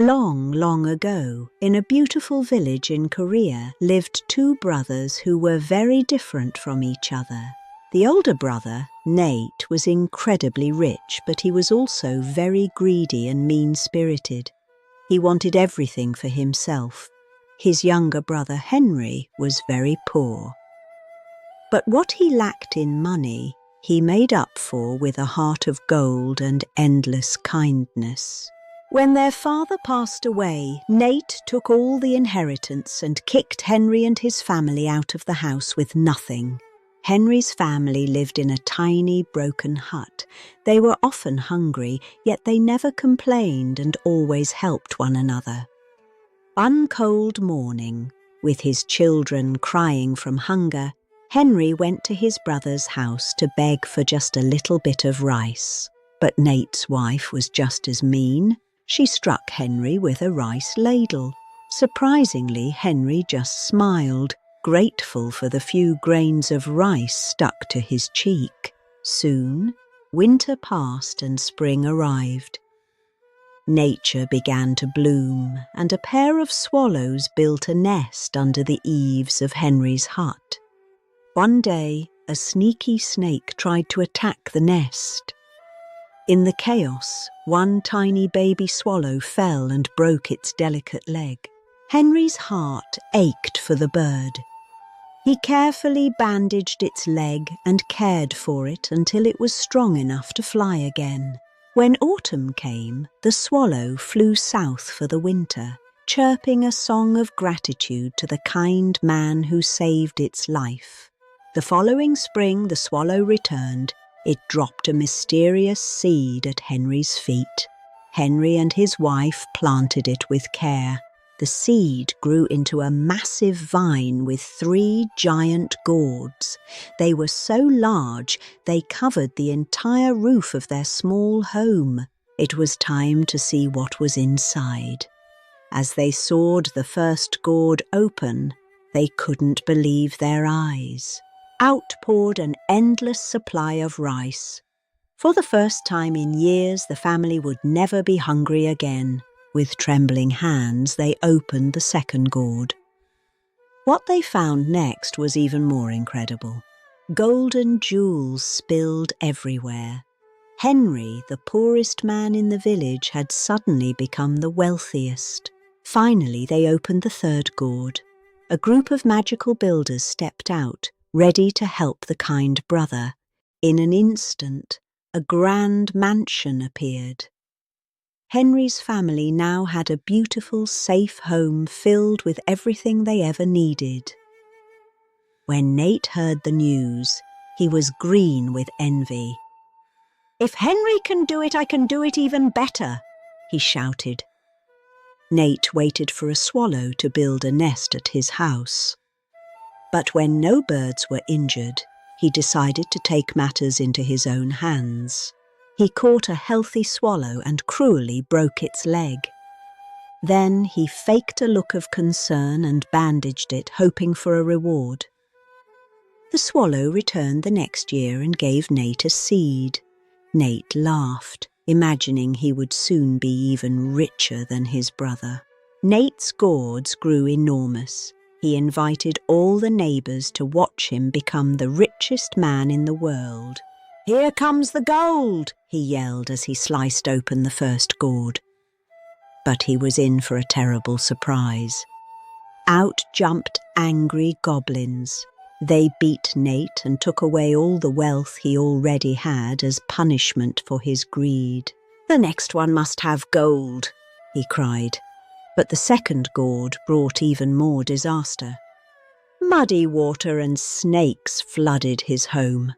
Long, long ago, in a beautiful village in Korea, lived two brothers who were very different from each other. The older brother, Nate, was incredibly rich, but he was also very greedy and mean-spirited. He wanted everything for himself. His younger brother, Henry, was very poor. But what he lacked in money, he made up for with a heart of gold and endless kindness. When their father passed away, Nate took all the inheritance and kicked Henry and his family out of the house with nothing. Henry's family lived in a tiny, broken hut. They were often hungry, yet they never complained and always helped one another. One cold morning, with his children crying from hunger, Henry went to his brother's house to beg for just a little bit of rice. But Nate's wife was just as mean. She struck Henry with a rice ladle. Surprisingly, Henry just smiled, grateful for the few grains of rice stuck to his cheek. Soon, winter passed and spring arrived. Nature began to bloom, and a pair of swallows built a nest under the eaves of Henry's hut. One day, a sneaky snake tried to attack the nest. In the chaos, one tiny baby swallow fell and broke its delicate leg. Henry's heart ached for the bird. He carefully bandaged its leg and cared for it until it was strong enough to fly again. When autumn came, the swallow flew south for the winter, chirping a song of gratitude to the kind man who saved its life. The following spring, the swallow returned. It dropped a mysterious seed at Henry's feet. Henry and his wife planted it with care. The seed grew into a massive vine with 3 giant gourds. They were so large they covered the entire roof of their small home. It was time to see what was inside. As they sawed the first gourd open, they couldn't believe their eyes. Out poured an endless supply of rice. For the first time in years, the family would never be hungry again. With trembling hands, they opened the second gourd. What they found next was even more incredible. Golden jewels spilled everywhere. Henry, the poorest man in the village, had suddenly become the wealthiest. Finally, they opened the third gourd. A group of magical builders stepped out, ready to help the kind brother. In an instant, a grand mansion appeared. Henry's family now had a beautiful, safe home filled with everything they ever needed. When Nate heard the news, he was green with envy. "If Henry can do it, I can do it even better," he shouted. Nate waited for a swallow to build a nest at his house. But when no birds were injured, he decided to take matters into his own hands. He caught a healthy swallow and cruelly broke its leg. Then he faked a look of concern and bandaged it, hoping for a reward. The swallow returned the next year and gave Nate a seed. Nate laughed, imagining he would soon be even richer than his brother. Nate's gourds grew enormous. He invited all the neighbours to watch him become the richest man in the world. "Here comes the gold!" he yelled as he sliced open the first gourd. But he was in for a terrible surprise. Out jumped angry goblins. They beat Nate and took away all the wealth he already had as punishment for his greed. "The next one must have gold," he cried. But the second gourd brought even more disaster. Muddy water and snakes flooded his home.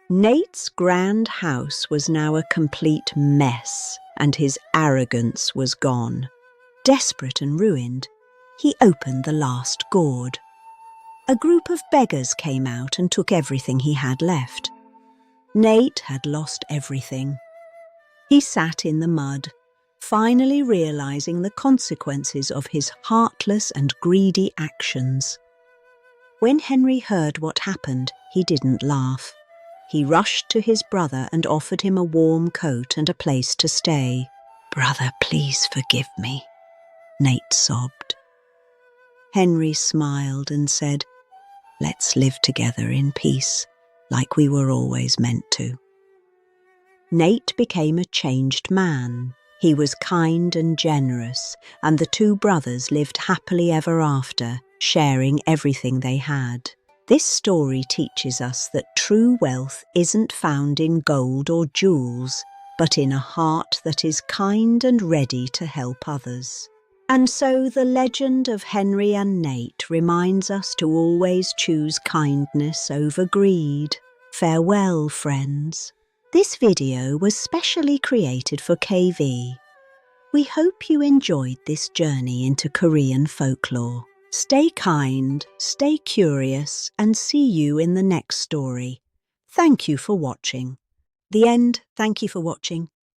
Nate's grand house was now a complete mess, and his arrogance was gone. Desperate and ruined, he opened the last gourd. A group of beggars came out and took everything he had left. Nate had lost everything. He sat in the mud, finally realizing the consequences of his heartless and greedy actions. When Henry heard what happened, he didn't laugh. He rushed to his brother and offered him a warm coat and a place to stay. "Brother, please forgive me," Nate sobbed. Henry smiled and said, "Let's live together in peace, like we were always meant to." Nate became a changed man. He was kind and generous, and the two brothers lived happily ever after, sharing everything they had. This story teaches us that true wealth isn't found in gold or jewels, but in a heart that is kind and ready to help others. And so the legend of Henry and Nate reminds us to always choose kindness over greed. Farewell, friends. This video was specially created for KV. We hope you enjoyed this journey into Korean folklore. Stay kind, stay curious, and see you in the next story. Thank you for watching. The end. Thank you for watching.